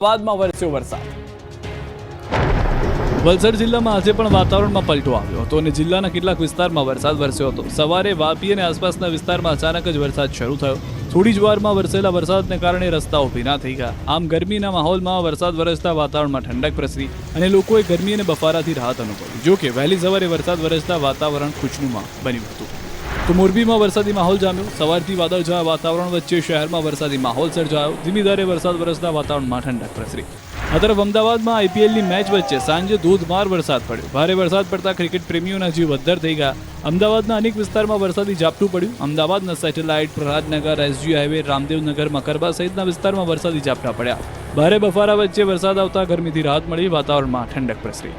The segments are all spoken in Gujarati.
અમદાવાદમાં વરસ્યો વરસાદ। વલસાડ જિલ્લામાં આજે પણ વાતાવરણમાં પલટો આવ્યો હતો અને જિલ્લાના કેટલાક વિસ્તારમાં વરસાદ વરસ્યો હતો। સવારે વાપી અને આસપાસના વિસ્તારમાં અચાનક જ વરસાદ શરૂ થયો। થોડી જ વારમાં વરસેલા વરસાદને કારણે રસ્તાઓ ભીના થઈ ગયા। આમ ગરમીના માહોલમાં વરસાદ વરસતા વાતાવરણમાં ઠંડક પ્રસરી અને લોકોએ ગરમી અને બફારાથી રાહત અનુભવી। જો કે વહેલી સવારે વરસાદ વરસતા વાતાવરણ ખુશનુમા બન્યું હતું। તો મોરબીમાં વરસાદી માહોલ જામ્યો। સવારથી વાદળછાયા વાતાવરણ વચ્ચે શહેરમાં વરસાદી માહોલ સર્જાયો। ધીમી ધારે વરસાદ વરસતા વાતાવરણમાં ઠંડક પ્રસરી। આ તરફ અમદાવાદમાં આઈપીએલની મેચ વચ્ચે સાંજે ધોધમાર વરસાદ પડ્યો। ભારે વરસાદ પડતા ક્રિકેટ પ્રેમીઓના જીવ અદ્ધર થઈ ગયા। અમદાવાદના અનેક વિસ્તારમાં વરસાદી ઝાપટું પડ્યું। અમદાવાદના satellite, Prahlad Nagar, SG highway, Ramdevnagar, Makarba સહિતના વિસ્તારમાં વરસાદી ઝાપટા પડ્યા। ભારે બફારા વચ્ચે વરસાદ આવતા ગરમીથી રાહત મળી, વાતાવરણમાં ઠંડક પ્રસરી।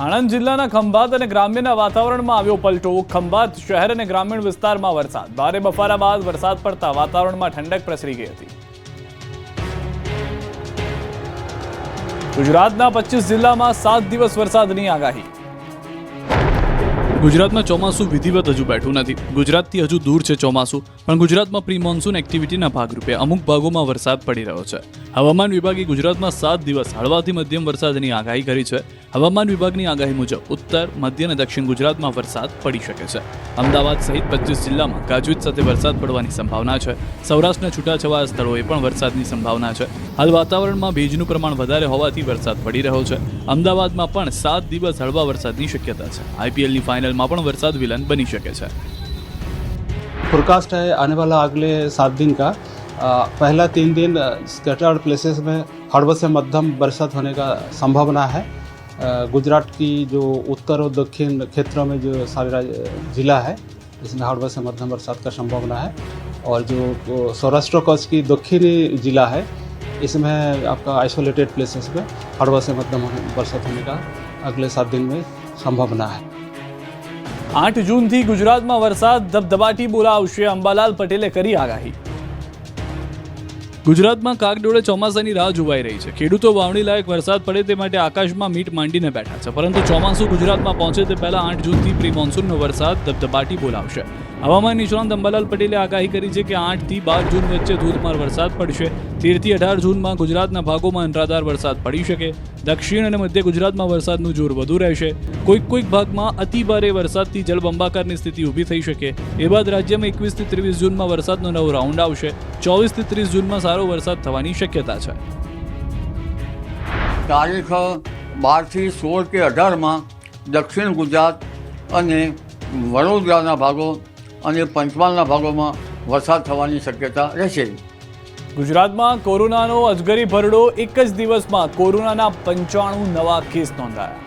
આણંદ જિલ્લાના ખંભાત અને ગ્રામ્યના વાતાવરણમાં આવ્યો પલટો। ખંભાત શહેર અને ગ્રામીણ વિસ્તારમાં વરસાદ। ભારે બફારા બાદ વરસાદ પડતા વાતાવરણમાં ઠંડક પ્રસરી ગઈ હતી। ગુજરાતના 25 જિલ્લામાં 7 દિવસ વરસાદની આગાહી। ગુજરાતમાં ચોમાસું વિધિવત હજુ બેઠું નથી। ગુજરાતથી હજુ દૂર છે ચોમાસું, પણ ગુજરાતમાં પ્રી મોન્સૂન એક્ટિવિટીના ભાગરૂપે અમુક ભાગોમાં વરસાદ પડી રહ્યો છે। હવામાન વિભાગે ગુજરાતમાં 7 દિવસ હળવાથી મધ્યમ વરસાદની આગાહી કરી છે। હવામાન વિભાગની આગાહી મુજબ ઉત્તર, મધ્ય અને દક્ષિણ ગુજરાતમાં વરસાદ પડી શકે છે। અમદાવાદ સહિત 25 જિલ્લામાં ગાજવીજ સાથે વરસાદ પડવાની સંભાવના છે। સૌરાષ્ટ્રના છૂટાછવાયા સ્થળોએ પણ વરસાદની સંભાવના છે। હાલ વાતાવરણમાં ભેજનું પ્રમાણ વધારે હોવાથી વરસાદ પડી રહ્યો છે। અમદાવાદમાં પણ 7 દિવસ હળવા વરસાદની શક્યતા છે। આઈપીએલની ફાઇનલમાં પણ वरसाद विलन बनी सके छे। फोरकास्ट है आने वाला अगले 7 दिन का। पहला 3 दिन स्कैटर्ड प्लेसेस में हड़बड़ से मध्यम बरसात होने का संभावना है। गुजरात की जो उत्तर और दक्षिण क्षेत्रों में जो सारे जिला है इसमें हड़बड़ से मध्यम बरसात का संभावना है। और जो सौराष्ट्र कच्छ की दक्षिणी जिला है इसमें आपका आइसोलेटेड प्लेसेस में हड़बड़ से मध्यम बरसात होने का अगले 7 दिन में संभावना है। 8 જૂનથી ગુજરાતમાં વરસાદ ધબધબાટી બોલાવશે। અંબાલાલ પટેલે કરી આગાહી। ગુજરાતમાં કાગડોળે ચોમાસાની રાહ જોવાઈ રહી છે। ખેડૂતો વાવણી લાયક વરસાદ પડે તે માટે આકાશમાં મીટ માંડીને બેઠા છે, પરંતુ ચોમાસું ગુજરાતમાં પહોંચે તે પહેલા 8 જૂનથી પ્રી મોન્સૂનનો વરસાદ ધબધબાટી બોલાવશે। હવામાન નિષ્ણાંત અંબાલાલ પટેલે આગાહી કરી છે કે 8 થી 12 જૂન વચ્ચે ધોધમાર વરસાદ પડશે। 13 થી 18 જૂનમાં ગુજરાતના ભાગોમાં અનરાધાર વરસાદ પડી શકે। દક્ષિણ અને મધ્ય ગુજરાતમાં વરસાદનું જોર વધુ રહેશે। કોઈક ભાગમાં અતિ ભારે વરસાદથી જળબંબાકારની સ્થિતિ ઊભી થઈ શકે। એ બાદ રાજ્યમાં 21 થી 23 જૂનમાં વરસાદનો નવો રાઉન્ડ આવશે। 24 થી 30 જૂનમાં સારો વરસાદ થવાની શક્યતા છે। તારીખ 12 થી 16 કે 18માં દક્ષિણ ગુજરાત અને વડોદરાના ભાગો અને પંચમહાલના ભાગોમાં વરસાદ થવાની શક્યતા રહેશે। ગુજરાતમાં કોરોનાનો અજગરી ભરડો। એક જ દિવસમાં કોરોનાના 95 નવા કેસ નોંધાયા।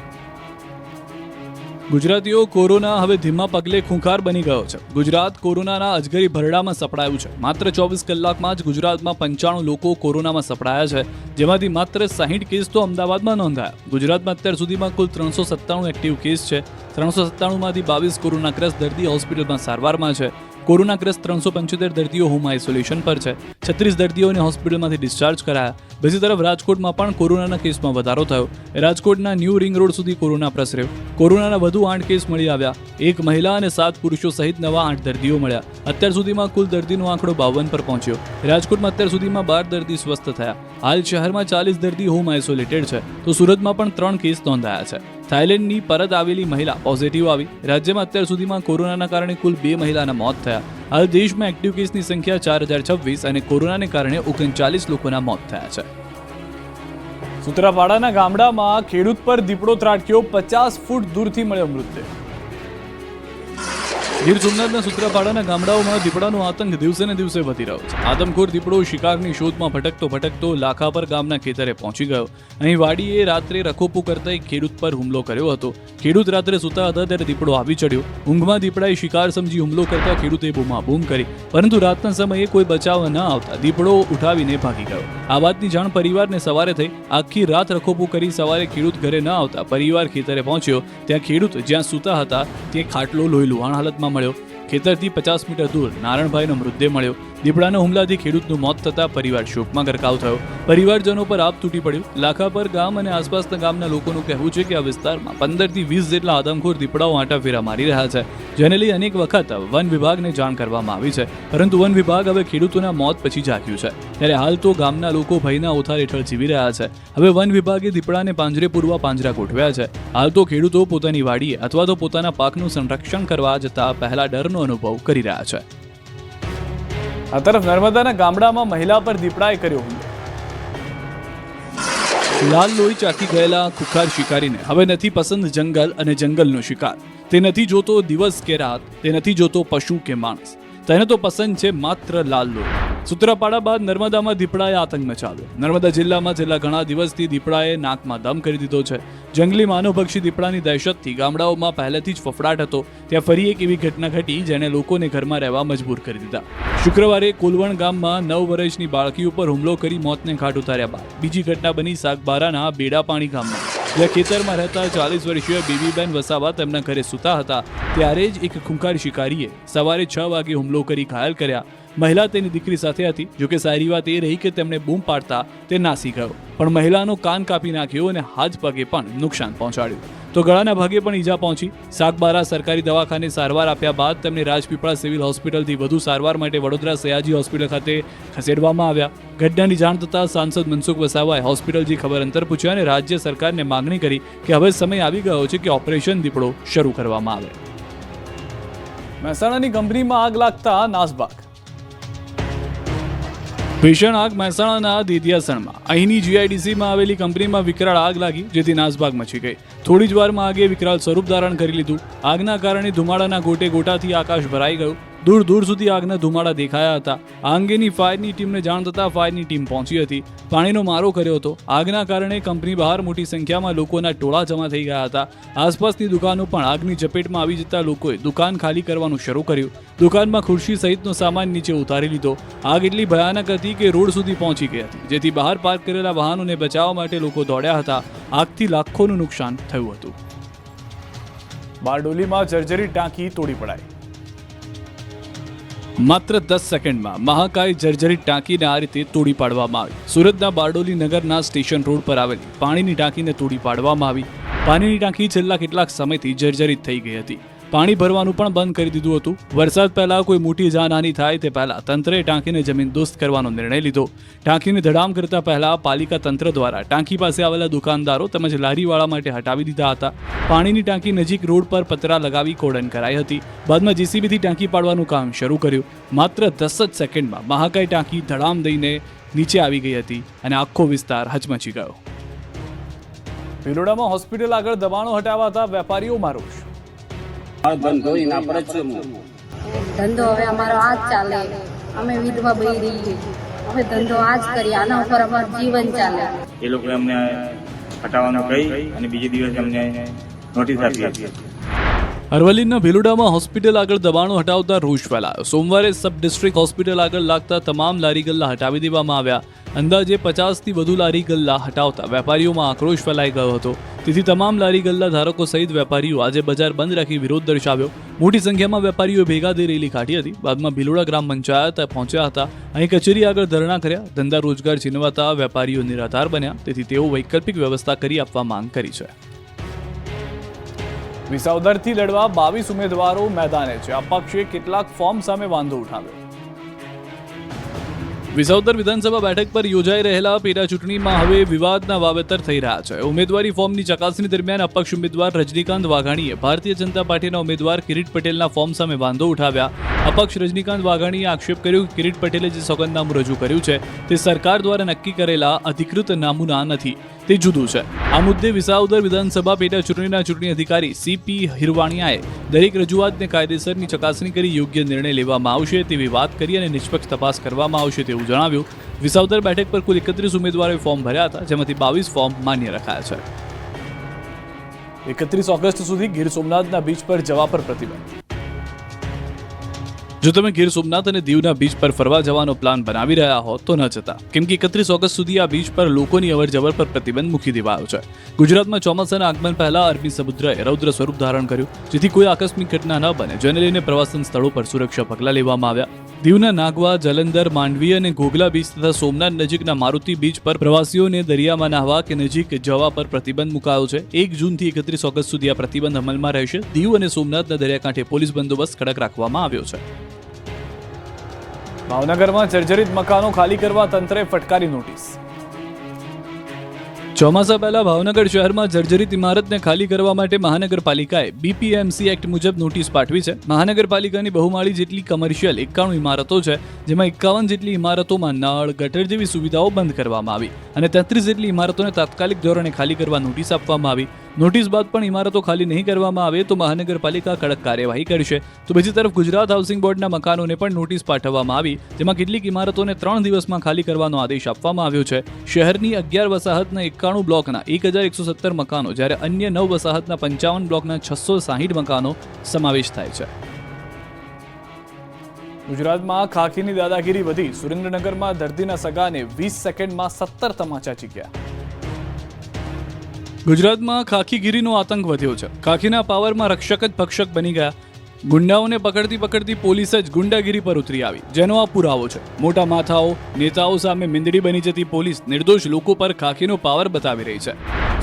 ગુજરાતીઓ કોરોના હવે ધીમા પગલે ખૂંખાર બની ગયો છે। ગુજરાત કોરોનાના અજગરી ભરડામાં સપડાયું છે। માત્ર 24 કલાકમાં જ ગુજરાતમાં 95 લોકો કોરોનામાં સપડાયા છે, જેમાંથી માત્ર 60 કેસ તો અમદાવાદમાં નોંધાયા। ગુજરાતમાં અત્યાર સુધીમાં કુલ 397 એક્ટિવ કેસ છે। 397માંથી 22 કોરોનાગ્રસ્ત દર્દી હોસ્પિટલમાં સારવારમાં છે। કોરોનાગ્રસ્ત 375 દર્દીઓ હોમ આઇસોલેશન પર છે। 36 દર્દીઓને હોસ્પિટલમાંથી ડિસ્ચાર્જ કરાયા। બીજી તરફ રાજકોટમાં પણ કોરોનાના કેસમાં વધારો થયો। રાજકોટના ન્યૂ રિંગ રોડ સુધી કોરોના પ્રસર્યો। કોરોનાના વધુ 8 કેસ મળી આવ્યા। 1 મહિલા અને 7 પુરુષો સહિત નવા 8 દર્દીઓ મળ્યા। અત્યાર સુધીમાં કુલ દર્દીનો આંકડો 52 પર પહોંચ્યો। રાજકોટમાં અત્યાર સુધીમાં 12 દર્દી સ્વસ્થ થયા। હાલ શહેરમાં 40 દર્દી હોમ આઇસોલેટેડ છે, તો સુરતમાં પણ 3 કેસ નોંધાયા છે। થાઇલેન્ડની પરત આવેલી મહિલા પોઝિટિવ આવી। રાજ્યમાં અત્યાર સુધીમાં કોરોનાના કારણે કુલ 2 મહિલાના મોત થયા। હાલ દેશમાં એક્ટિવ કેસની સંખ્યા 4026 અને કોરોનાને કારણે 39 લોકોના મોત થયા છે। સૂત્રાપાડાના ગામડામાં ખેડૂત પર દીપડો ત્રાટક્યો। 50 ફૂટ દૂરથી મળ્યો મૃતદેહ। ગીર સોમનાથના સૂત્રાપાડાના ગામડાઓમાં દીપડાનો આતંક દિવસે ને દિવસે વધી રહ્યો છે। આદમખોર દીપડો શિકારની શોધમાં ભટકતો લાખાપર ગામના ખેતરે પહોંચી ગયો। અહીં વાડીએ રાત્રે રખોપું કરતા એક ખેડૂત પર હુમલો કર્યો હતો। ખેડૂત રાત્રે સૂતા હતા ત્યારે દીપડો આવી ચડ્યો। ઊંઘમાં દીપડાએ શિકાર સમજી હુમલો કરતા ખેડૂતે બૂમાબૂમ કરી, પરંતુ રાતના સમયે કોઈ બચાવ ન આવતા દીપડો ઉઠાવીને ભાગી ગયો। આ વાતની જાણ પરિવારને સવારે થઈ। આખી રાત રખોપું કરી સવારે ખેડૂત ઘરે ન આવતા પરિવાર ખેતરે પહોંચ્યો। ત્યાં ખેડૂત જ્યાં સૂતા હતા તે ખાટલો લોહી લુહાણ હાલતમાં મળ્યો। ખેતરથી 50 મીટર દૂર નારણભાઈનો મૃતદેહ મળ્યો। દીપડાના હુમલાથી ખેડૂતનું મોત થતાં પરિવાર શોકમાં ગરકાવ થયો. પરિવારજનો પર આપ તૂટી પડ્યું. લાખાપર ગામ અને આસપાસના ગામના લોકોનું કહેવું છે કે આ વિસ્તારમાં 15 થી 20 જેટલા આદમખોર દીપડાઓ આંટાફેરા મારી રહ્યા છે, જેને લઈ અનેક વખત વન વિભાગને જાણ કરવામાં આવી છે, પરંતુ વન વિભાગ હવે ખેડૂતોના મોત પછી જાગ્યું છે. ત્યારે હાલ તો ગામના લોકો ભયના ઓથાર હેઠળ જીવી રહ્યા છે. હવે વન વિભાગે દીપડાને પાંજરે પૂરવા પાંજરા ગોઠવ્યા છે. હાલ તો ખેડૂતો પોતાની વાડીએ અથવા તો પોતાના પાકનું સંરક્ષણ કરવા જતા પહેલા ડરનો અનુભવ કરી રહ્યા છે. આ તરફ નર્મદાના ગામડામાં મહિલા પર દીપડાએ કર્યો હુમલો. લાલ લોહી ચાકી ગયેલા ખુખાર શિકારીને હવે નથી પસંદ જંગલ અને જંગલનો શિકાર. તે નથી જોતો દિવસ કે રાત, તે નથી જોતો પશુ કે માણસ, તેને તો પસંદ છે માત્ર લાલ લોહી. સૂત્રાપાડા બાદ નર્મદામાં દીપડાએ આતંક મચાવ્યો. નર્મદા જિલ્લામાં છેલ્લા ઘણા દિવસથી દીપડાએ નાકમાં દમ કરી દીધો છે. જંગલી માનવભક્ષી દીપડાની દહેશતથી ગામડાઓમાં પહેલેથી જ ફફડાટ હતો. ત્યાં ફરી એક એવી ઘટના ઘટી જેણે લોકોને ઘરમાં રહેવા મજબૂર કરી દીધા. શુક્રવારે કોલવણ ગામમાં 9 વર્ષની બાળકી ઉપર હુમલો કરી મોતને ઘાટ ઉતાર્યા બાદ બીજી ઘટના બની સાગબારાના બેડાપાણી ગામમાં, જ્યાં ખેતરમાં રહેતા 40 વર્ષીય બેબીબેન વસાવા તેમના ઘરે સૂતા હતા ત્યારે જ એક ખૂંખાર શિકારીએ સવારે 6 વાગે હુમલો કરી ઘાયલ કર્યા. મહિલા તેની દીકરી સાથે હતી. જોકે સારી વાત એ રહી કે તેમણે બૂમ પાડતા તે નાસી ગયો, પણ મહિલાનો કાન કાપી નાખ્યો અને હાથ પગે પણ નુકસાન પહોંચાડ્યું. તો ગળાના ભાગે પણ ઈજા પહોંચી. સાગબારા સરકારી દવાખાને સારવાર આપ્યા બાદ તેમને રાજપીપળા સિવિલ હોસ્પિટલથી વધુ સારવાર માટે વડોદરા સયાજી હોસ્પિટલ ખાતે ખસેડવામાં આવ્યા. ઘટનાની જાણ થતાં સાંસદ મનસુખ વસાવાએ હોસ્પિટલ જઈ ખબર અંતર પૂછ્યા અને રાજ્ય સરકારને માંગણી કરી કે હવે સમય આવી ગયો છે કે ઓપરેશન દીપડો શરૂ કરવામાં આવે. મહેસાણાની કંપનીમાં આગ લાગતા નાસભાગ. ભીષણ આગ મહેસાણાના દેદિયાસણમાં અહીંની જીઆઈડીસીમાં આવેલી કંપનીમાં વિકરાળ આગ લાગી, જેથી નાસભાગ મચી ગઈ. થોડી જ વારમાં આગે વિકરાળ સ્વરૂપ ધારણ કરી લીધું. આગના કારણે ધુમાડાના ગોટે ગોટાથી આકાશ ભરાઈ ગયું. દૂર દૂર સુધી આગના ધુમાડા દેખાયા હતા. આ અંગેની ફાયરની ટીમને જાણ થતાં ફાયરની ટીમ પહોંચી હતી. પાણીનો મારો કર્યો હતો. આગના કારણે કંપની બહાર મોટી સંખ્યામાં લોકોના ટોળા જમા થઈ ગયા હતા. આસપાસની દુકાનો પણ આગની ચપેટમાં આવી જતા લોકોએ દુકાન ખાલી કરવાનું શરૂ કર્યું. દુકાનમાં ખુરશી સહિતનો સામાન નીચે ઉતારી લીધો. આગ એટલી ભયાનક હતી કે રોડ સુધી પહોંચી ગઈ હતી, જેથી બહાર પાર્ક કરેલા વાહનોને બચાવવા માટે લોકો દોડ્યા હતા. આગથી લાખોનું નુકસાન થયું હતું. બારડોલીમાં જર્જરી ટાંકી તોડી પડાઈ. માત્ર 10 સેકન્ડમાં મહાકાય જર્જરિત ટાંકીને આ રીતે તોડી પાડવામાં આવી. સુરતના બારડોલી નગરના સ્ટેશન રોડ પર આવેલી પાણીની ટાંકીને તોડી પાડવામાં આવી. પાણીની ટાંકી છેલ્લા કેટલાક સમયથી જર્જરિત થઈ ગઈ હતી. પાણી ભરવાનું પણ બંધ કરી દીધું હતું. વરસાદ પહેલા કોઈ મોટી જાનહાનિ થાય તે પહેલા તંત્રએ ટાંકીને જમીનદોસ્ત કરવાનો નિર્ણય લીધો. ટાંકીને ધડામ કરતા પહેલા પાલિકા તંત્ર દ્વારા ટાંકી પાસે આવેલા દુકાનદારો તેમજ લારીવાળા માટે હટાવી દીધા હતા. પાણીની ટાંકી નજીક રોડ પર પતરા લગાવી કોર્ડન કરાઈ હતી. બાદમાં જેસીબીથી ટાંકી પાડવાનું કામ શરૂ કર્યું. માત્ર 10 જ સેકન્ડમાં મહાકાય ટાંકી ધડામ દઈને નીચે આવી ગઈ હતી અને આખો વિસ્તાર હચમચી ગયો. ભિલોડામાં હોસ્પિટલ આગળ દબાણો હટાવાતા વેપારીઓમાં રોષ. ધંધો હવે અમારો આ જ ચાલે. અમે વિધવા બૈરી, અમે ધંધો આ જ કરીએ, આના ઉપર અમારું જીવન ચાલે. એ લોકોએ અમને હટાવવાનું કહી અને બીજે દિવસે અમને નોટિસ આપી હતી. અરવલ્લીના ભિલોડામાં હોસ્પિટલ આગળ દબાણો હટાવતા રોષ ફેલાયો. સોમવારે સબ ડિસ્ટ્રિક્ટ હોસ્પિટલ આગળ લાગતા તમામ લારી ગલ્લા હટાવી દેવામાં આવ્યા. અંદાજે 50 થી વધુ લારી ગલ્લા હટાવતા વેપારીઓમાં આક્રોશ ફેલાઈ ગયો હતો. તેથી તમામ લારી ગલ્લા ધારકો સહિત વેપારીઓ આજે બજાર બંધ રાખી વિરોધ દર્શાવ્યો. મોટી સંખ્યામાં વેપારીઓ ભેગા થઈ રેલી કાઢી હતી. બાદમાં ભિલોડા ગ્રામ પંચાયત પહોંચ્યા હતા. અહીં કચેરી આગળ ધરણા કર્યા. ધંધા રોજગાર છીનવાતા વેપારીઓ નિરાધાર બન્યા. તેથી તેઓ વૈકલ્પિક વ્યવસ્થા કરી આપવા માંગ કરી છે. વિસાવદરથી લડવા 22 ઉમેદવારો મેદાને છે. અપક્ષે કેટલાક ફોર્મ સામે વાંધો ઉઠાવ્યો. વિસાવદર વિધાનસભા બેઠક પર યોજાઈ રહેલા પેટા ચૂંટણીમાં હવે વિવાદના વાવેતર થઈ રહ્યા છે. ઉમેદવારી ફોર્મની ચકાસણી દરમિયાન અપક્ષ ઉમેદવાર રજનીકાંત વાઘાણીએ ભારતીય જનતા પાર્ટીના ઉમેદવાર કિરીટ પટેલના ફોર્મ સામે વાંધો ઉઠાવ્યા. અપક્ષ રજનીકાંત વાઘાણીએ આક્ષેપ કર્યો કે કિરીટ પટેલે જે સોગંદનામું રજૂ કર્યું છે તે સરકાર દ્વારા નક્કી કરેલા અધિકૃત નામુના નથી, તે જુદું છે. આ મુદ્દે વિસાવદર વિધાનસભા પેટા ચૂંટણીના ચૂંટણી અધિકારી CP હિરવાણિયાએ દરેક રજૂઆતને કાયદેસરની ચકાસણી કરી યોગ્ય નિર્ણય લેવામાં આવશે તેવી વાત કરી અને નિષ્પક્ષ તપાસ કરવામાં આવશે તેવું જણાવ્યું. વિસાવદર બેઠક પર કુલ 31 ઉમેદવારોએ ફોર્મ ભર્યા હતા, જેમાંથી 22 ફોર્મ માન્ય રખાયા છે. 31 ઓગસ્ટ સુધી ગીર સોમનાથના બીચ પર જવા પર પ્રતિબંધ. જો તમે ગીર સોમનાથ અને દીવના બીચ પર ફરવા જવાનો પ્લાન બનાવી રહ્યા હો તો ન જતા, કેમ કે 31 ઓગસ્ટ સુધી આ બીચ પર લોકોની અવરજવર પર પ્રતિબંધ મૂકી દેવાયો છે. ગુજરાતમાં ચોમાસાના આગમન પહેલા અરબી સમુદ્રએ રૌદ્ર સ્વરૂપ ધારણ કર્યું, જેથી કોઈ આકસ્મિક ઘટના ન બને, જેને લઈને પ્રવાસન સ્થળો પર સુરક્ષા પગલાં લેવામાં આવ્યા. દીવના નાગવા, જલંધર, માંડવી અને ઘોઘલા બીચ તથા સોમનાથ નજીકના મારુતિ બીચ પર પ્રવાસીઓને દરિયામાં નહાવા કે નજીક જવા પર પ્રતિબંધ મુકાયો છે. 1 જૂનથી 31 ઓગસ્ટ સુધી આ પ્રતિબંધ અમલમાં રહેશે. દીવ અને સોમનાથના દરિયાકાંઠે પોલીસ બંદોબસ્ત કડક રાખવામાં આવ્યો છે. ભાવનગરમાં જર્જરિત મકાનો ખાલી કરવા તંત્રે ફટકારી નોટિસ. ચોમાસા પહેલા ભાવનગર શહેરમાં જર્જરિત ઇમારતને ખાલી કરવા માટે મહાનગરપાલિકાએ BPMC એક્ટ મુજબ નોટિસ પાઠવી છે. મહાનગરપાલિકાની બહુમાળી જેટલી કમર્શિયલ 91 ઇમારતો છે, જેમાં 51 જેટલી ઇમારતોમાં નળ, ગટર જેવી સુવિધાઓ બંધ કરવામાં આવી અને 33 જેટલી ઇમારતોને તાત્કાલિક ધોરણે ખાલી કરવા નોટિસ આપવામાં આવી. નોટિસ બાદ પણ ઇમારતો ખાલી નહીં કરવામાં આવે તો મહાનગરપાલિકા કડક કાર્યવાહી કરશે. તો બીજી તરફ ગુજરાત હાઉસિંગ બોર્ડના મકાનોને પણ નોટિસ પાઠવવામાં આવી, જેમાં કેટલીક ઇમારતોને 3 દિવસમાં ખાલી કરવાનો આદેશ આપવામાં આવ્યો છે. શહેરની 11 વસાહતના 91 બ્લોકના 1117 મકાનો, જ્યારે અન્ય 9 વસાહતના 55 બ્લોકના 660 મકાનો સમાવેશ થાય છે. ગુજરાતમાં ખાખીની દાદાગીરી વધી. સુરેન્દ્રનગરમાં દર્દીના સગાને 20 સેકન્ડમાં 17 તમાચા ચીક્યા. ગુજરાતમાં ખાખીગીરીનો આતંક વધ્યો છે. ખાખીના પાવરમાં રક્ષક જ ભક્ષક બની ગયા. ગુંડાઓને પકડતી પોલીસ જ ગુંડાગીરી પર ઉતરી આવી, જેનો આ પુરાવો છે. મોટા માથાઓ, નેતાઓ સામે મીંદડી બની જતી પોલીસ નિર્દોષ લોકો પર ખાખીનો પાવર બતાવી રહી છે.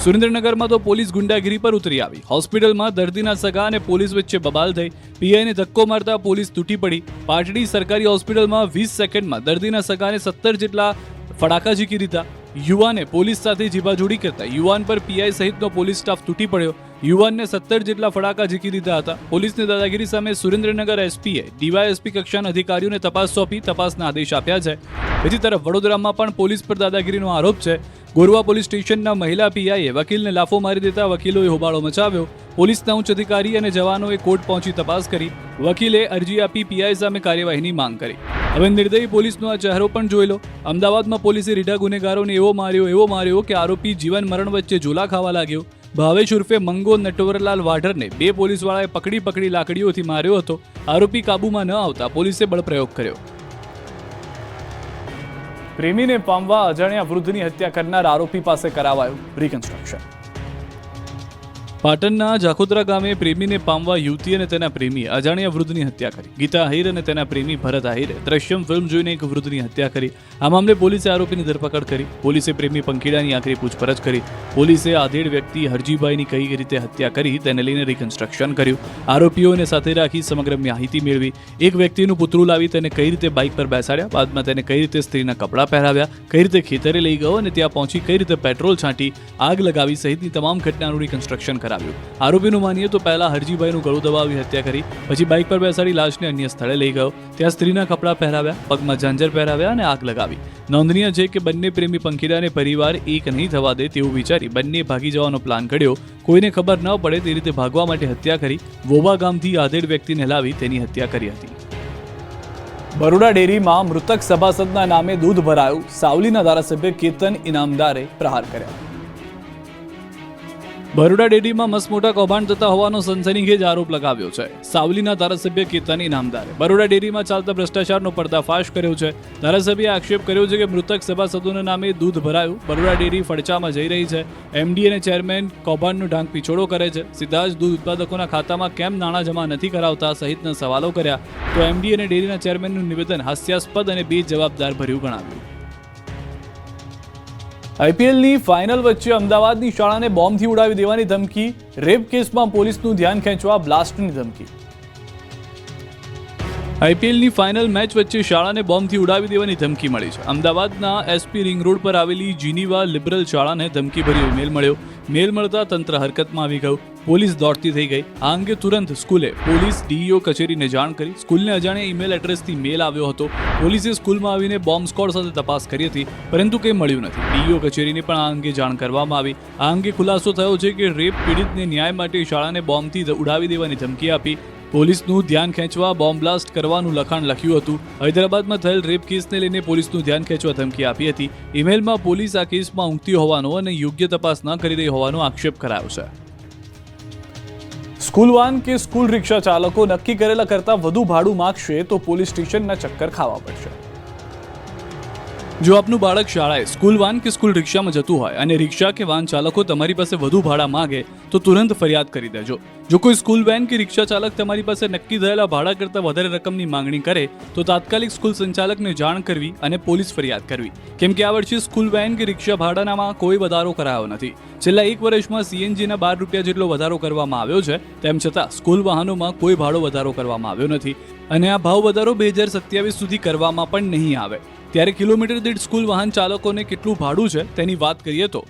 સુરેન્દ્રનગરમાં તો પોલીસ ગુંડાગીરી પર ઉતરી આવી. હોસ્પિટલમાં દર્દીના સગા અને પોલીસ વચ્ચે બબાલ થઈ. પીઆઈને ધક્કો મારતા પોલીસ તૂટી પડી. પાટડી સરકારી હોસ્પિટલમાં 20 સેકન્ડમાં દર્દીના સગાને 17 જેટલા ફડાકા ઝીકી દીધા. યુવાને પોલીસ સાથે જીબાજોડી કરતા યુવાન પર પીઆઈ સહિતનો પોલીસ સ્ટાફ તૂટી પડ્યો. યુવાનને 17 જેટલા ફડાકા ઝીકી દીધા હતા. પોલીસની દાદાગીરી સામે સુરેન્દ્રનગર એસપીએ ડીવાયએસપી કક્ષાના અધિકારીઓને તપાસ સોંપી તપાસના આદેશ આપ્યા છે. બીજી તરફ વડોદરામાં પણ પોલીસ પર દાદાગીરીનો આરોપ છે. ગોરવા પોલીસ સ્ટેશનના મહિલા પીઆઈએ વકીલને લાફો મારી દેતા વકીલોએ હોબાળો મચાવ્યો. પોલીસના ઉચ્ચ અધિકારી અને જવાનોએ કોર્ટ પહોંચી તપાસ કરી. વકીલે અરજી આપી પીઆઈ સામે કાર્યવાહીની માંગ કરી. હવે નિર્દયી પોલીસનો આ ચહેરો પણ જોઈ લો. અમદાવાદમાં પોલીસે રીઢા ગુનેગારોને એવો માર્યો કે આરોપી જીવન મરણ વચ્ચે ઝોલા ખાવા લાગ્યો. ભાવેશ ઉર્ફે મંગો નટવરલાલ વાઢરને 2 પોલીસવાળાએ પકડી લાકડીઓથી માર્યો હતો. આરોપી કાબૂમાં ન આવતા પોલીસે બળપ્રયોગ કર્યો. પ્રેમીને પામવા અજાણ્યા વૃદ્ધની હત્યા કરનાર આરોપી પાસે કરાવાયું રિકન્સ્ટ્રક્શન. પાટણના જાખોદરા ગામે પ્રેમીને પામવા યુવતી અને તેના પ્રેમી અજાણ્યા વૃદ્ધની હત્યા કરી. ગીતા આહિર અને તેના પ્રેમી ભરત આહિરે દ્રશ્યમ ફિલ્મ જોઈને એક વૃદ્ધની હત્યા કરી. આ મામલે પોલીસે આરોપીની ધરપકડ કરી. પોલીસે પ્રેમી પંખીડાની આખરી પૂછપરછ કરી. પોલીસે આધેડ વ્યક્તિ હરજીભાઈની કઈ રીતે હત્યા કરી તેને લઈને રિકન્સ્ટ્રક્શન કર્યું. આરોપીઓને સાથે રાખી સમગ્ર માહિતી મેળવી. એક વ્યક્તિનું પુતળું લાવી તેને કઈ રીતે બાઇક પર બેસાડ્યા, બાદમાં તેને કઈ રીતે સ્ત્રીના કપડાં પહેરાવ્યા, કઈ રીતે ખેતરે લઈ ગયો અને ત્યાં પહોંચી કઈ રીતે પેટ્રોલ છાંટી આગ લગાવી સહિતની તમામ ઘટનાનું રિકન્સ્ટ્રક્શન કરાવ્યું. આરોપીનું માનીએ તો પહેલા હરજીભાઈનું ગળું દબાવી હત્યા કરી, પછી બાઇક પર બેસાડી લાશને અન્ય સ્થળે લઈ ગયો. ત્યાં સ્ત્રીના કપડાં પહેરાવ્યા, પગમાં ઝાંઝર પહેરાવ્યા અને આગ લગાવી. નોંધનીય છે કે બંને પ્રેમી પંખીડાને પરિવાર એક નહીં થવા દે તેવું વિચારી બંને ભાગી જવાનો પ્લાન ઘડ્યો. કોઈને ખબર ન પડે તે રીતે ભાગવા માટે હત્યા કરી. વોવા ગામથી આધેડ વ્યક્તિને લાવી તેની હત્યા કરી હતી. બરોડા ડેરીમાં મૃતક સભાસદના નામે દૂધ ભરાયું. સાવલીના ધારાસભ્ય કેતન ઇનામદારે પ્રહાર કર્યા. બરોડા ડેરીમાં મસમોટા કૌભાંડ થતા હોવાનો સનસનીખેજ આરોપ લગાવ્યો છે સાવલીના ધારાસભ્ય કેતન ઇનામદારે. બરોડા ડેરીમાં ચાલતા ભ્રષ્ટાચારનો પર્દાફાશ કર્યો છે. ધારાસભ્યએ આક્ષેપ કર્યો છે કે મૃતક સભાસદોના નામે દૂધ ભરાયું. બરોડા ડેરી ફડચામાં જઈ રહી છે. એમડી અને ચેરમેન કૌભાંડનો ઢાંક પીછોડો કરે છે. સીધા જ દૂધ ઉત્પાદકોના ખાતામાં કેમ નાણાં જમા નથી કરાવતા સહિતના સવાલો કર્યા. તો એમડી અને ડેરીના ચેરમેનનું નિવેદન હાસ્યાસ્પદ અને બેજવાબદાર ભર્યું ગણાવ્યું. આઈપીએલની ફાઇનલ વચ્ચે અમદાવાદની શાળાને બોમ્બથી ઉડાવી દેવાની ધમકી. રેપ કેસમાં પોલીસનું ધ્યાન ખેંચવા બ્લાસ્ટની ધમકી. આઈપીએલની ફાઇનલ મેચ વચ્ચે શાળાને બોમ્બથી ઉડાવી દેવાની ધમકી મળી છે. અમદાવાદના એસપી રિંગ રોડ પર આવેલી જીનીવા લિબરલ શાળાને ધમકીભર્યો ઈમેલ મળ્યો. મેલ મળતા તંત્ર હરકતમાં આવી ગયું. પોલીસ દોડતી થઈ ગઈ. આ અંગે તુરંત સ્કૂલે પોલીસ ડીઈઓ કચેરીને જાણ કરી. સ્કૂલને અજાણ્યા ઈમેલ એડ્રેસથી મેલ આવ્યો હતો. પોલીસે સ્કૂલમાં આવીને બોમ્બ સ્ક્વોડ સાથે તપાસ કરી હતી, પરંતુ કંઈ મળ્યું નથી. ડીઈઓ કચેરીને પણ આ અંગે જાણ કરવામાં આવી. આ અંગે ખુલાસો થયો છે કે રેપ પીડિતને ન્યાય માટે શાળાને બોમ્બથી ઉડાવી દેવાની ધમકી આપી. પોલીસનું ધ્યાન ખેંચવા બોમ્બ બ્લાસ્ટ કરવાનું લખાણ લખ્યું હતું. હૈદરાબાદમાં થયેલ રેપ કેસને લઈને પોલીસનું ધ્યાન ખેંચવા ધમકી આપી હતી. ઈમેલમાં પોલીસ આ કેસમાં ઊંઘતી હોવાનો અને યોગ્ય તપાસ ન કરી રહી હોવાનો આક્ષેપ કરાયો છે. સ્કૂલ વાન કે સ્કૂલ રિક્ષા ચાલકો નક્કી કરેલા કરતાં વધુ ભાડું માગશે તો પોલીસ સ્ટેશનના ચક્કર ખાવા પડશે. જો આપનું બાળક શાળાએ સ્કૂલ વાન કે સ્કૂલ રિક્ષામાં જતું હોય અને રિક્ષા કે વાન ચાલકો તમારી પાસે વધુ ભાડા માંગે તો તુરંત ફરિયાદ કરી દેજો. જો કોઈ સ્કૂલ વેન કે રિક્ષા ચાલક તમારી પાસે નક્કી થયેલા ભાડા કરતાં વધારે રકમની માંગણી કરે તો તાત્કાલિક સ્કૂલ સંચાલકને જાણ કરવી અને પોલીસ ફરિયાદ કરવી. કેમ કે આ વર્ષે સ્કૂલ વેન કે રિક્ષા ભાડાનામાં કોઈ વધારો કરાયો નથી. છેલ્લા એક વર્ષમાં સીએનજીના 12 રૂપિયા જેટલો વધારો કરવામાં આવ્યો છે. તેમ છતાં સ્કૂલ વાહનોમાં કોઈ ભાડો વધારો કરવામાં આવ્યો નથી અને આ ભાવ વધારો 2027 સુધી કરવામાં પણ નહીં આવે. ત્યારે કિલોમીટર દીઠ સ્કૂલ વાહન ચાલકોને કેટલું ભાડું છે તેની વાત કરીએ તો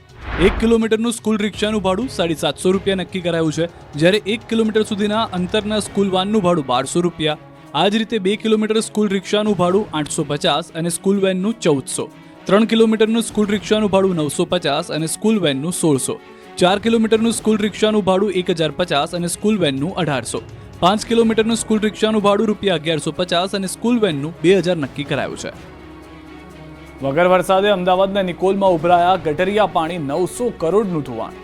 1 કિલોમીટરનું સ્કૂલ રિક્ષાનું ભાડું 750 રૂપિયા નક્કી કરાયું છે, જ્યારે 1 કિલોમીટર સુધીના અંતરના સ્કૂલ વાનનું ભાડું 1200 રૂપિયા. આ જ રીતે 2 કિલોમીટર સ્કૂલ રિક્ષાનું ભાડું 850 અને સ્કૂલ વેનનું 1400. 3 કિલોમીટરનું સ્કૂલ રિક્ષાનું ભાડું 950 અને સ્કૂલ વેનનું 1600. 4 કિલોમીટરનું સ્કૂલ રિક્ષાનું ભાડું 1050 અને સ્કૂલ વેનનું 1800. 5 કિલોમીટરનું સ્કૂલ રિક્ષાનું ભાડું રૂપિયા 1150 અને સ્કૂલ વેનનું 2000 નક્કી કરાયું છે. વગર વરસાદે અમદાવાદના નિકોલમાં ઉભરાયા ગટરિયા પાણી 900 કરોડનું ધોવાણ.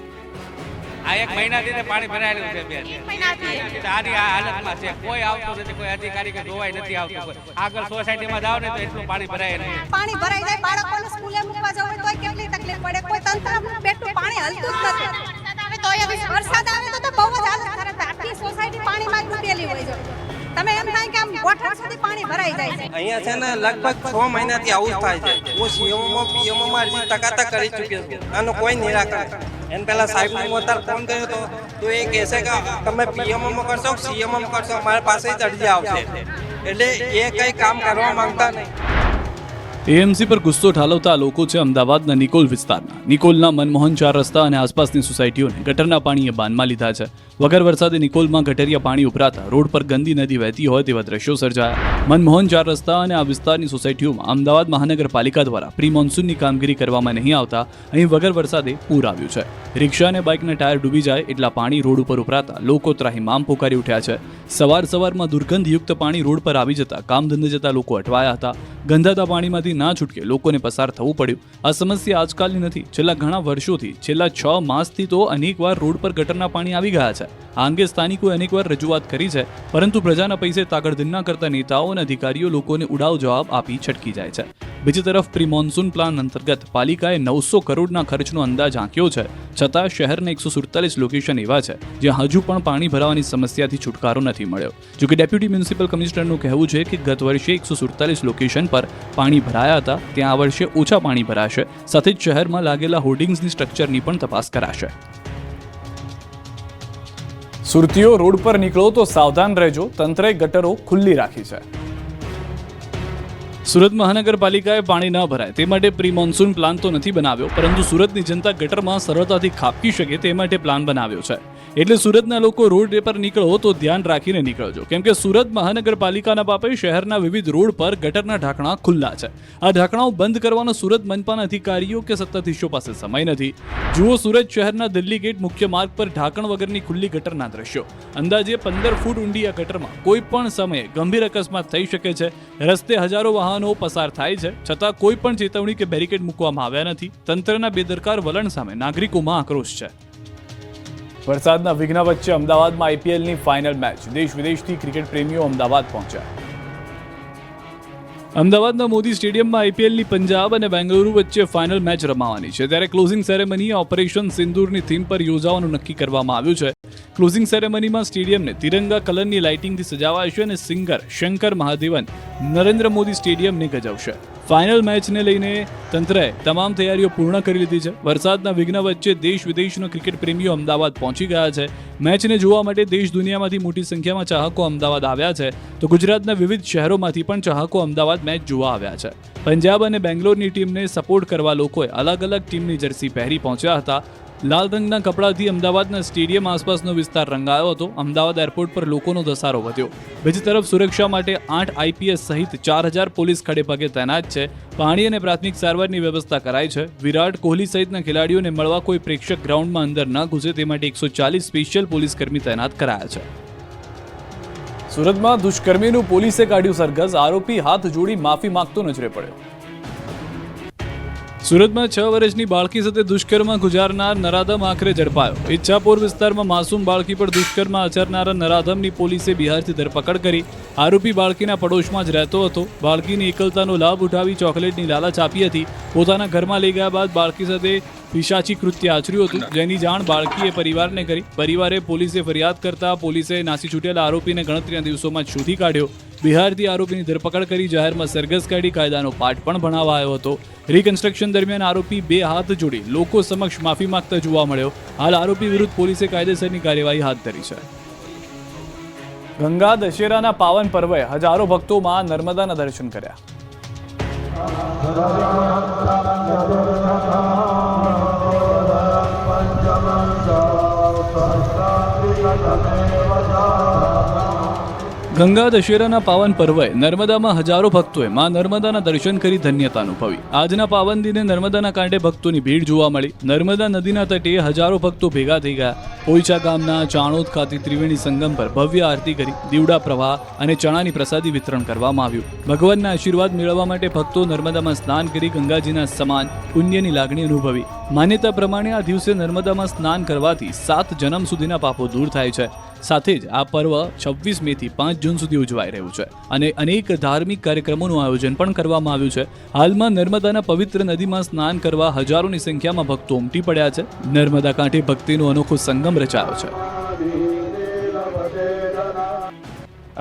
આ એક મહિનાથી પાણી ભરાયેલું છે બેન. સારી આ હાલતમાં છે, કોઈ આવતું નથી, કોઈ અધિકારી કે જોવાય નથી આવતું. આગળ સોસાયટીમાં જાવ ને તો એટલું પાણી ભરાય નહીં. પાણી ભરાઈ જાય, બાળકોને સ્કૂલે મૂકવા જવું હોય તો કેટલી તકલીફ પડે. કોઈ તંત્ર બેઠું પાણી હલતું જ નથી. વરસાદ આવે તો બહુ જ હાલત ખરાબ. આખી સોસાયટી પાણીમાં ડૂબેલી હોય છે. તમે એમ થાય કે આમ ગોઠણ સુધી પાણી ભરાઈ જાય છે. અહીંયા છે ને લગભગ 6 મહિનાથી આવું જ થાય છે. હું સીએમઓમાં પીએમઓમાં અરજી ટકાતા કરી ચૂક્યો છું. આનું કોઈ નિરાકરણ. એને પહેલા સાહેબને હું અત્યારે ફોન કર્યો તો એ કહેશે કે તમે પીએમઓમાં કરશો સીએમઓમાં કરશો, મારા પાસે જ અરજી આવશે. એટલે એ કંઈ કામ કરવા માંગતા નહીં. એએમસી પર ગુસ્સો ઠાલવતા લોકો છે અમદાવાદના નિકોલ વિસ્તારના. નિકોલના મનમોહન 4 રસ્તા અને આસપાસની સોસાયટીઓને ગટરના પાણીએ બાનમાં લીધા છે. વગર વરસાદે નિકોલમાં ગટરિયા પાણી ઉભરાતા રોડ પર ગંદી નદી વહેતી હોય તેવા દ્રશ્યો સર્જાયા. મનમોહન 4 રસ્તા અને આ વિસ્તારની સોસાયટીઓમાં અમદાવાદ મહાનગરપાલિકા દ્વારા પ્રી મોન્સૂનની કામગીરી કરવામાં નહીં આવતા અહીં વગર વરસાદે પૂર આવ્યું છે. રિક્ષા અને બાઇકના ટાયર ડૂબી જાય એટલા પાણી રોડ ઉપર ઉભરાતા લોકો ત્રાહિમામ પોકારી ઉઠ્યા છે. સવારમાં દુર્ગંધયુક્ત પાણી રોડ પર આવી જતા કામ ધંધે જતા લોકો અટવાયા હતા. ગંધાતા પાણીમાંથી ના છૂટકે લોકોને પસાર થવું પડ્યું. આ સમસ્યા આજકાલની નથી, છેલ્લા ઘણા વર્ષોથી, છેલ્લા 6 માસથી તો અનેકવાર રોડ પર ગટરના પાણી આવી ગયા છે. આ અંગે સ્થાનિકોએ અનેકવાર રજૂઆત કરી છે, પરંતુ પ્રજાના પૈસે તાકડધીન્ના કરતા નેતાઓ અને અધિકારીઓ લોકોને ઉડાવ જવાબ આપી છટકી જાય છે. બીજી તરફ પ્રી મોન્સૂન પ્લાન અંતર્ગત પાલિકાએ 900 કરોડના ખર્ચનો અંદાજ આંક્યો છે, છતાં શહેરના 147 લોકેશન એવા છે જ્યાં હજુ પણ પાણી ભરાવાની સમસ્યાથી છુટકારો નથી મળ્યો. જોકે ડેપ્યુટી મ્યુનિસિપલ કમિશનરનું કહેવું છે કે ગત વર્ષે 147 લોકેશન પર પાણી ભરાયા હતા, ત્યાં આ વર્ષે ઓછા પાણી ભરાશે. સાથે જ શહેરમાં લાગેલા હોર્ડિંગ્સની સ્ટ્રક્ચરની પણ તપાસ કરાશે. સુરતીઓ રોડ પર નીકળો તો સાવધાન રહેજો, તંત્રએ ગટરો ખુલ્લી રાખી છે. સુરત મહાનગરપાલિકાએ પાણી ન ભરાય તે માટે પ્રી મોન્સૂન પ્લાન તો નથી બનાવ્યો, પરંતુ સુરતની જનતા ગટરમાં સરળતાથી ખાબકી શકે તે માટે પ્લાન બનાવ્યો છે. એટલે સુરતના લોકો રોડ પર નીકળો તો ધ્યાન રાખીને નીકળજો, કેમ કે સુરત મહાનગરપાલિકાના પાપે શહેરના વિવિધ રોડ પર ગટરના ઢાંકણા ખુલ્લા છે. આ ઢાંકણાઓ બંધ કરવાનો સુરત મનપાના અધિકારીઓ કે સત્તાધીશો પાસે સમય નથી. જુઓ સુરત શહેરના દિલ્હી ગેટ મુખ્ય માર્ગ પર ઢાંકણ વગરની ખુલ્લી ગટરના દ્રશ્યો. અંદાજે 15 ફૂટ ઊંડી આ ગટરમાં કોઈ પણ સમયે ગંભીર અકસ્માત થઈ શકે છે. રસ્તે હજારો વાહનો પસાર થાય છે, છતાં કોઈ પણ ચેતવણી કે બેરિકેડ મૂકવામાં આવ્યા નથી. તંત્રના બેદરકાર વલણ સામે નાગરિકોમાં આક્રોશ છે. વરસાદના વિઘ્ન વચ્ચે અમદાવાદમાં આઈપીએલની ફાઇનલ મેચ. દેશ વિદેશથી ક્રિકેટ પ્રેમીઓ અમદાવાદ પહોંચ્યા. અમદાવાદના મોદી સ્ટેડિયમમાં આઈપીએલની પંજાબ અને બેંગલુરુ વચ્ચે ફાઇનલ મેચ રમાવાની છે. ત્યારે ક્લોઝિંગ સેરેમની ઓપરેશન સિંદૂરની થીમ પર યોજવાનું નક્કી કરવામાં આવ્યું છે. ક્લોઝિંગ સેરેમનીમાં સ્ટેડિયમને તિરંગા કલરની લાઇટિંગથી સજાવાશે અને સિંગર શંકર મહાદેવન નરેન્દ્ર મોદી સ્ટેડિયમને ગજવશે. ફાઇનલ મેચને લઈને તંત્રએ તમામ તૈયારીઓ પૂર્ણ કરી લીધી છે. વરસાદના વિઘ્ન વચ્ચે દેશ વિદેશના ક્રિકેટ પ્રેમીઓ અમદાવાદ પહોંચી ગયા છે. મેચને જોવા માટે દેશ દુનિયામાંથી મોટી સંખ્યામાં ચાહકો અમદાવાદ આવ્યા છે, તો ગુજરાતના વિવિધ શહેરોમાંથી પણ ચાહકો અમદાવાદ મેચ જોવા આવ્યા છે. પંજાબ અને બેંગ્લોરની ટીમને સપોર્ટ કરવા લોકોએ અલગ અલગ ટીમની જર્સી પહેરી પહોંચ્યા હતા. લાલ રંગના કપડાથી અમદાવાદના સ્ટેડિયમ આસપાસનો વિસ્તાર રંગાયો હતો. અમદાવાદ એરપોર્ટ પર લોકોનો ધસારો વધ્યો. બીજી તરફ સુરક્ષા માટે 8 આઈપીએસ સહિત 4000 પોલીસ ખડેપગે તૈનાત છે. પાણી અને પ્રાથમિક સારવારની વ્યવસ્થા કરાઈ છે. વિરાટ કોહલી સહિતના ખેલાડીઓને મળવા કોઈ પ્રેક્ષક ગ્રાઉન્ડમાં અંદર ન ઘૂસે તે માટે 140 સ્પેશિયલ પોલીસ કર્મી તૈનાત કરાયા છે. સુરતમાં દુષ્કર્મીનું પોલીસે કાઢ્યું સરઘસ. આરોપી હાથ જોડી માફી માંગતો નજરે પડ્યો. સુરતમાં 6 વર્ષની બાળકી સાથે દુષ્કર્મ ગુજારનાર નરાધમ આખરે ઝડપાયો. ઈચ્છાપોર વિસ્તારમાં માસૂમ બાળકી પર દુષ્કર્મ આચરનારા નરાધમની પોલીસે બિહારથી ધરપકડ કરી. આરોપી બાળકીના પડોશમાં જ રહેતો હતો. બાળકીની એકલતાનો લાભ ઉઠાવી ચોકલેટની લાલચ આપી હતી. પોતાના ઘરમાં લઈ ગયા બાદ બાળકી સાથે પિશાચી કૃત્ય આચર્યું હતું, જેની જાણ બાળકીએ પરિવારને કરી. પરિવારે પોલીસે ફરિયાદ કરતા પોલીસે નાસી છૂટેલા આરોપીને ગણતરીના દિવસોમાં જ શોધી કાઢ્યો. બિહારથી આરોપીની ધરપકડ કરી જાહેરમાં સરઘસ કાઢી કાયદાનો પાઠ પણ ભણાવાયો હતો. રિકન્સ્ટ્રક્શન દરમિયાન આરોપી 2 હાથ જોડી લોકો સમક્ષ માફી માંગતા જોવા મળ્યો. હાલ આરોપી વિરુદ્ધ પોલીસે કાયદેસરની કાર્યવાહી હાથ ધરી છે. ગંગા દશેરાના પાવન પર્વે હજારો ભક્તોમાં નર્મદાના દર્શન કર્યા. ગંગા દશેરાના પાવન પર્વે નર્મદામાં હજારો ભક્તોએ માં નર્મદાના દર્શન કરી ધન્યતા અનુભવી. આજના પાવન દિને નર્મદાના કાંઠે ભક્તોની ભીડ જોવા મળી. નર્મદા નદીના તટે હજારો ભક્તો ભેગા થઈ ગયા. પોઈચા ગામના ચાણોદ ખાતે ત્રિવેણી સંગમ પર ભવ્ય આરતી કરી દીવડા પ્રવાહ અને ચણાની પ્રસાદી વિતરણ કરવામાં આવ્યું. ભગવાનના આશીર્વાદ મેળવવા માટે ભક્તો નર્મદામાં સ્નાન કરી ગંગાજીના સમાન પુણ્યની લાગણી અનુભવી. માન્યતા પ્રમાણે આ દિવસે નર્મદામાં સ્નાન કરવાથી 7 જન્મ સુધીના પાપો દૂર થાય છે. સાથે જ આ પર્વ 26 મેથી 5 જૂન સુધી ઉજવાઈ રહ્યું છે અને અનેક ધાર્મિક કાર્યક્રમોનું આયોજન પણ કરવામાં આવ્યું છે. હાલમાં નર્મદાના પવિત્ર નદીમાં સ્નાન કરવા હજારોની સંખ્યામાં ભક્તો ઉમટી પડ્યા છે. નર્મદા કાંઠે ભક્તિનો અનોખો સંગમ રચાયો છે.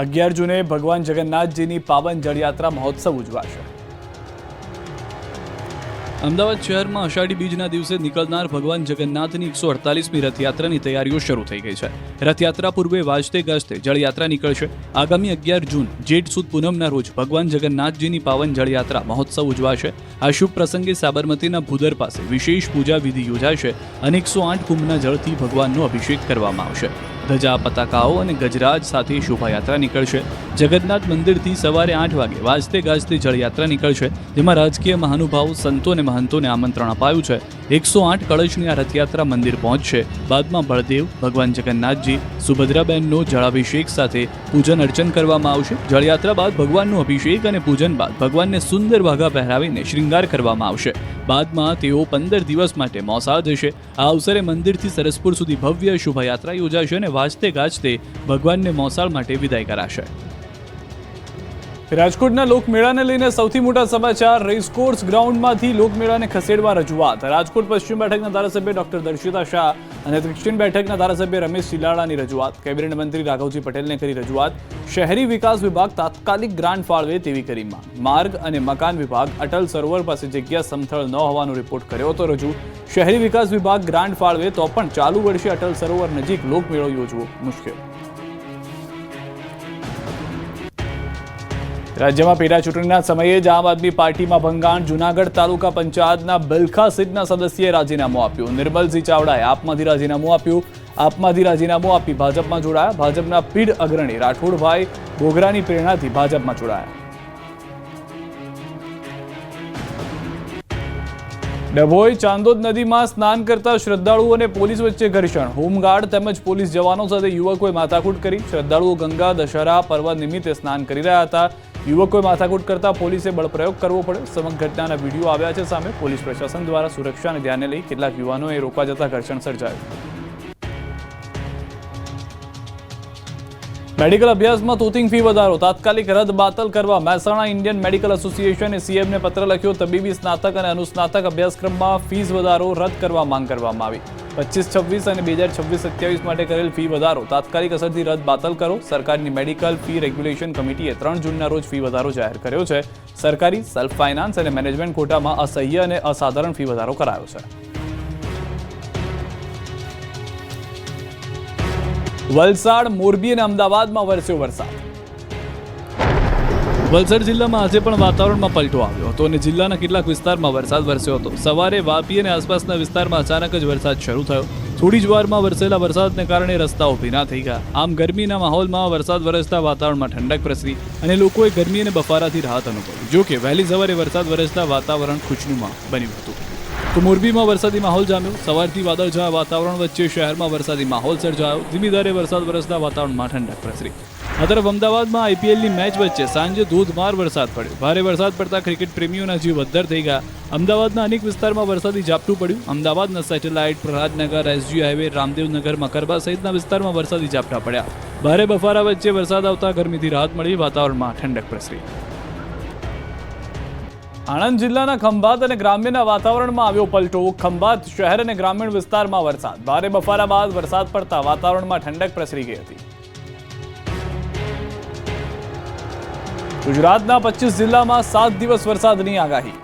11 જૂને ભગવાન જગન્નાથજીની પાવન જળયાત્રા મહોત્સવ ઉજવાશે. અમદાવાદ શહેરમાં અષાઢી બીજના દિવસે નીકળનાર ભગવાન જગન્નાથની 148મી રથયાત્રાની તૈયારીઓ શરૂ થઈ ગઈ છે. રથયાત્રા પૂર્વે વાજતે ગાજતે જળયાત્રા નીકળશે. આગામી 11 જૂન જેઠ સુદ પૂનમના રોજ ભગવાન જગન્નાથજીની પાવન જળયાત્રા મહોત્સવ ઉજવાશે. આ શુભ પ્રસંગે સાબરમતીના ભૂદર પાસે વિશેષ પૂજા વિધિ યોજાશે અને 108 કુંભના જળથી ભગવાનનો અભિષેક કરવામાં આવશે. ધજા, પતાકાઓ અને ગજરાજ સાથે શોભાયાત્રા નીકળશે. જગન્નાથ મંદિરથી સવારે 8 વાગે વાજતે ગાજતે જળયાત્રા નીકળશે, જેમાં રાજકીય મહાનુભાવો, સંતો અને મહંતોને આમંત્રણ અપાયું છે. 108 કળશની આ રથયાત્રા મંદિર પહોંચશે. બાદમાં બળદેવ, ભગવાન જગન્નાથજી, સુભદ્રાબેનનો જળાભિષેક સાથે પૂજન અર્ચન કરવામાં આવશે. જળયાત્રા બાદ ભગવાનનો અભિષેક અને પૂજન બાદ ભગવાનને સુંદર વાઘા પહેરાવીને શ્રૃંગાર કરવામાં આવશે. બાદમાં તેઓ 15 દિવસ માટે મોસાળ જશે. આ અવસરે મંદિરથી સરસપુર સુધી ભવ્ય શોભાયાત્રા યોજાશે અને વાજતે ગાજતે ભગવાનને મોસાળ માટે વિદાય કરાશે. રાજકોટના લોકમેળાને લઈને સૌથી મોટા સમાચાર. રેસકોર્સ ગ્રાઉન્ડમાંથી લોકમેળાને ખસેડવા રજૂઆત. રાજકોટ પશ્ચિમ બેઠકના ધારાસભ્ય ડોક્ટર દર્શિતા શાહ અને દક્ષિણ બેઠકના ધારાસભ્ય રમેશ ચિલાડાની રજૂઆત. કેબિનેટ મંત્રી રાઘવજી પટેલને કરી રજૂઆત. શહેરી વિકાસ વિભાગ તાત્કાલિક ગ્રાન્ટ ફાળવે તેવી કરી માંગ. માર્ગ અને મકાન વિભાગ અટલ સરોવર પાસે જગ્યા સમથળ ન હોવાનો રિપોર્ટ કર્યો હતો રજૂ. શહેરી વિકાસ વિભાગ ગ્રાન્ટ ફાળવે તો પણ ચાલુ વર્ષે અટલ સરોવર નજીક લોકમેળો યોજવો મુશ્કેલ. રાજ્યમાં પેટા ચૂંટણીના સમયે જ આમ આદમી પાર્ટીમાં ભંગાણ. જૂનાગઢ તાલુકા પંચાયતના બલખા સીટના સદસ્યએ રાજીનામું આપ્યું. નિર્મલસિંહ ચાવડાએ આપમાંથી રાજીનામું આપ્યું. આપમાંથી રાજીનામું આપી ભાજપમાં જોડાયા. ભાજપના પીઢ અગ્રણી રાઠોડભાઈ બોગરાની પ્રેરણાથી ભાજપમાં જોડાયા. ડભોઈ ચાંદોદ નદીમાં સ્નાન કરતા શ્રદ્ધાળુઓ અને પોલીસ વચ્ચે ઘર્ષણ. હોમગાર્ડ તેમજ પોલીસ જવાનો સાથે યુવકોએ માથાકૂટ કરી. શ્રદ્ધાળુઓ ગંગા દશહરા પર્વ નિમિત્તે સ્નાન કરી રહ્યા હતા. યુવકોએ માથાકૂટ કરતા પોલીસે બળપ્રયોગ કરવો પડ્યો. સમગ્ર ઘટનાના વિડીયો આવ્યા છે સામે. પોલીસ પ્રશાસન દ્વારા સુરક્ષાને ધ્યાને લઈ કેટલાક યુવાનોએ રોકવા જતા ઘર્ષણ સર્જાયું. મેડિકલ અભ્યાસમાં તોતિંગ ફી વધારો તાત્કાલિક રદ બાતલ કરવા મહેસાણા ઇન્ડિયન મેડિકલ એસોસિએશને સીએમને પત્ર લખ્યો. તબીબી સ્નાતક અને અનુસ્નાતક અભ્યાસક્રમમાં ફીસ વધારો રદ કરવા માંગ કરવામાં આવી. 25-26 અને 2026-27 માટે કરેલ ફી વધારો તાત્કાલિક અસરથી રદ બાતલ કરો. સરકારની મેડિકલ ફી રેગ્યુલેશન કમિટીએ 3 જૂનના રોજ ફી વધારો જાહેર કર્યો છે. સરકારી, સેલ્ફ ફાઇનાન્સ અને મેનેજમેન્ટ કોટામાં અસહ્ય અને અસાધારણ ફી વધારો કરાયો છે. વલસાડ, મોરબી અને અમદાવાદમાં વરસ્યો વરસાદ. વલસાડ જિલ્લામાં આજે પણ વાતાવરણમાં પલટો આવ્યો હતો અને જિલ્લાના કેટલાક વિસ્તારમાં વરસાદ વરસ્યો હતો. સવારે વાપી અને આસપાસના વિસ્તારમાં અચાનક જ વરસાદ શરૂ થયો. થોડી જ વારમાં વરસેલા વરસાદને કારણે રસ્તાઓ ભીના થઈ ગયા. આમ ગરમીના માહોલમાં વરસાદ વરસતા વાતાવરણમાં ઠંડક પ્રસરી અને લોકોએ ગરમી અને બફારાથી રાહત અનુભવી. જો કે વહેલી સવારે વરસાદ વરસતા વાતાવરણ ખુશનુમા બન્યું હતું. તો મોરબીમાં વરસાદી માહોલ જામ્યો. સવારથી વાદળછાયા વાતાવરણ વચ્ચે શહેરમાં વરસાદી માહોલ સર્જાયો. ધીમી ધારે વરસાદ વરસતા વાતાવરણમાં ઠંડક પ્રસરી. આ તરફ અમદાવાદમાં આઈપીએલની મેચ વચ્ચે સાંજે ધોધમાર વરસાદ પડ્યો. ભારે વરસાદ પડતા ક્રિકેટ પ્રેમીઓના જીવ અદ્ધર થઈ ગયા. અમદાવાદના અનેક વિસ્તારમાં વરસાદી ઝાપટું પડ્યું. અમદાવાદના satellite, Prahlad Nagar, SG highway, Ramdevnagar, Makarba સહિતના વિસ્તારમાં વરસાદી ઝાપટા પડ્યા. ભારે બફારા વચ્ચે વરસાદ આવતા ગરમીથી રાહત મળી, વાતાવરણમાં ઠંડક પ્રસરી. આણંદ જિલ્લાના ખંભાત અને ગ્રામ્યના વાતાવરણમાં આવ્યો પલટો. ખંભાત શહેર અને ગ્રામીણ વિસ્તારમાં વરસાદ. ભારે બફારા બાદ વરસાદ પડતા વાતાવરણમાં ઠંડક પ્રસરી ગઈ હતી. ગુજરાતના 25 જિલ્લામાં 7 દિવસ વરસાદની આગાહી.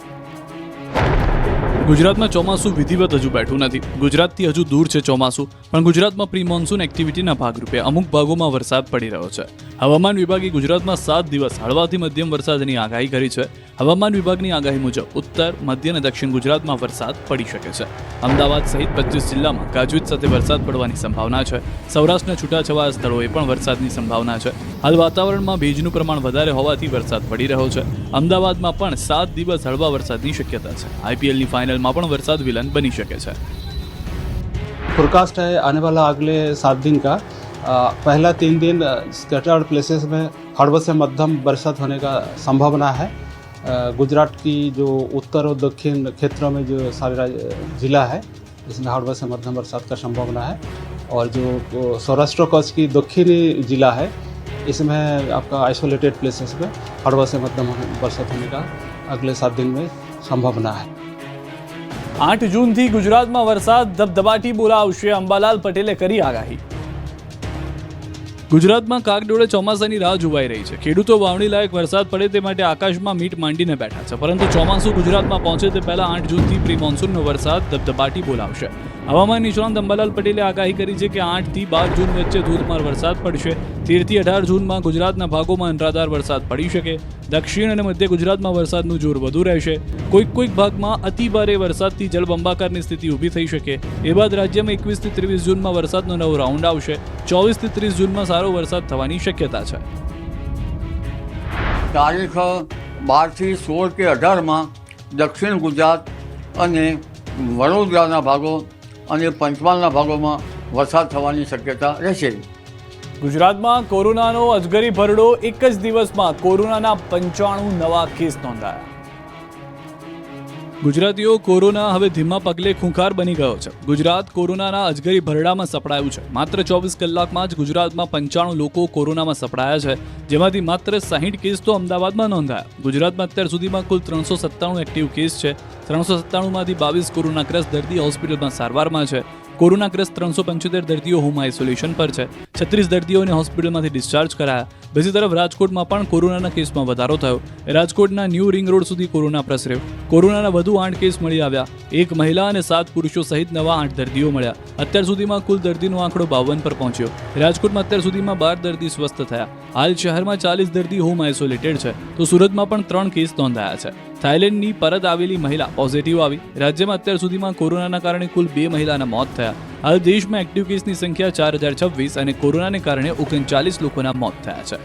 ગુજરાતમાં ચોમાસું વિધિવત હજુ બેઠું નથી. ગુજરાતથી હજુ દૂર છે ચોમાસું, પણ ગુજરાતમાં પ્રી મોન્સૂન એક્ટિવિટીના ભાગરૂપે અમુક ભાગોમાં વરસાદ પડી રહ્યો છે. હવામાન વિભાગે ગુજરાતમાં 7 દિવસ હળવાથી મધ્યમ વરસાદની આગાહી કરી છે. હવામાન વિભાગની આગાહી મુજબ ઉત્તર, મધ્ય અને દક્ષિણ ગુજરાતમાં વરસાદ પડી શકે છે. અમદાવાદ સહિત 25 જિલ્લામાં ગાજવીજ સાથે વરસાદ પડવાની સંભાવના છે. સૌરાષ્ટ્રના છૂટાછવાયા સ્થળોએ પણ વરસાદની સંભાવના છે. હાલ વાતાવરણમાં ભેજનું પ્રમાણ વધારે હોવાથી વરસાદ પડી રહ્યો છે. અમદાવાદમાં પણ 7 દિવસ હળવા વરસાદની શક્યતા છે. આઈપીએલની ફાઇનલમાં પણ વરસાદ વિલન બની શકે છે. फोरकास्ट है आने वाला अगले 7 दिन का पहला 3 दिन स्कैटर्ड प्लेसेस में हड़बड़ से मध्यम बरसात होने का संभावना है. गुजरात की जो उत्तर और दक्षिण क्षेत्रों में जो सारे जिला है इसमें हड़बड़ से मध्यम बरसात का संभावना है. और जो सौराष्ट्र कच्छ की दक्षिणी जिला है इसमें आपका आइसोलेटेड प्लेसेस में हड़बड़ से मध्यम बरसात होने का अगले 7 दिन में संभावना है. 8 જૂનથી ગુજરાતમાં વરસાદ ધબધબાટી બોલાવશે. અંબાલાલ પટેલે કરી આગાહી. ગુજરાતમાં કાગડોળે ચોમાસાની રાહ જોવાઈ રહી છે. ખેડૂતો વાવણી લાયક વરસાદ પડે તે માટે આકાશમાં મીટ માંડીને બેઠા છે. પરંતુ ચોમાસું ગુજરાતમાં પહોંચે તે પહેલા 8 જૂનથી પ્રી મોન્સૂનનો વરસાદ ધબધબાટી બોલાવશે. હવામાન નિષ્ણાંત અંબાલાલ પટેલે આગાહી કરી છે કે 8 થી 12 જૂન વચ્ચે ધોધમાર વરસાદ પડશે. 13 થી 18 જૂનમાં ગુજરાતના ભાગોમાં અનરાધાર વરસાદ પડી શકે. દક્ષિણ અને મધ્ય ગુજરાતમાં વરસાદનું જોર વધુ રહેશે. કોઈક ભાગમાં અતિ ભારે વરસાદથી જળબંબાકારની સ્થિતિ ઊભી થઈ શકે. એ બાદ રાજ્યમાં 21 થી 23 જૂનમાં વરસાદનો નવો રાઉન્ડ આવશે. 24 થી 30 જૂનમાં સારો વરસાદ થવાની શક્યતા છે. તારીખ 12 થી 16 કે 18માં દક્ષિણ ગુજરાત અને વડોદરાના ભાગો અને પંચમહાલના ભાગોમાં વરસાદ થવાની શક્યતા રહેશે. ગુજરાતમાં કોરોનાનો અજગરી ભરડો. એક જ દિવસમાં કોરોનાના 95 નવા કેસ નોંધાયા. ગુજરાતીઓ કોરોના હવે ધીમા પગલે ખૂંખાર બની ગયો છે. ગુજરાત કોરોનાના અજગરી ભરડામાં સપડાયું છે. માત્ર 24 કલાકમાં જ ગુજરાતમાં 95 લોકો કોરોનામાં સપડાયા છે, જેમાંથી માત્ર 60 કેસ તો અમદાવાદમાં નોંધાયા. ગુજરાતમાં અત્યાર સુધીમાં કુલ 397 એક્ટિવ કેસ છે. 397માંથી 22 કોરોનાગ્રસ્ત દર્દી હોસ્પિટલમાં સારવારમાં છે. કોરોનાગ્રસ્ત 375 દર્દીઓ હોમ આઇસોલેશન પર છે. 36 દર્દીઓને હોસ્પિટલમાંથી ડિસ્ચાર્જ કરાયા. બીજી તરફ રાજકોટમાં પણ કોરોનાના કેસમાં વધારો થયો. રાજકોટના ન્યૂ રિંગ રોડ સુધી કોરોના પ્રસર્યો. કોરોનાના વધુ 8 કેસ મળી આવ્યા. 1 મહિલા અને 7 પુરુષો સહિત નવા 8 દર્દીઓ મળ્યા. અત્યાર સુધીમાં કુલ દર્દીનો આંકડો 52 પર પહોંચ્યો. રાજકોટમાં અત્યાર સુધીમાં 12 દર્દી સ્વસ્થ થયા. હાલ શહેરમાં 40 દર્દી હોમ આઇસોલેટેડ છે, તો સુરતમાં પણ 3 કેસ નોંધાયા છે. થાઇલેન્ડની પરત આવેલી મહિલા પોઝિટિવ આવી. રાજ્યમાં અત્યાર સુધીમાં કોરોનાના કારણે કુલ 2 મહિલાના મોત થયા. હાલ દેશમાં એક્ટિવ કેસની સંખ્યા 4026 અને કોરોનાને કારણે 39 લોકોના મોત થયા છે.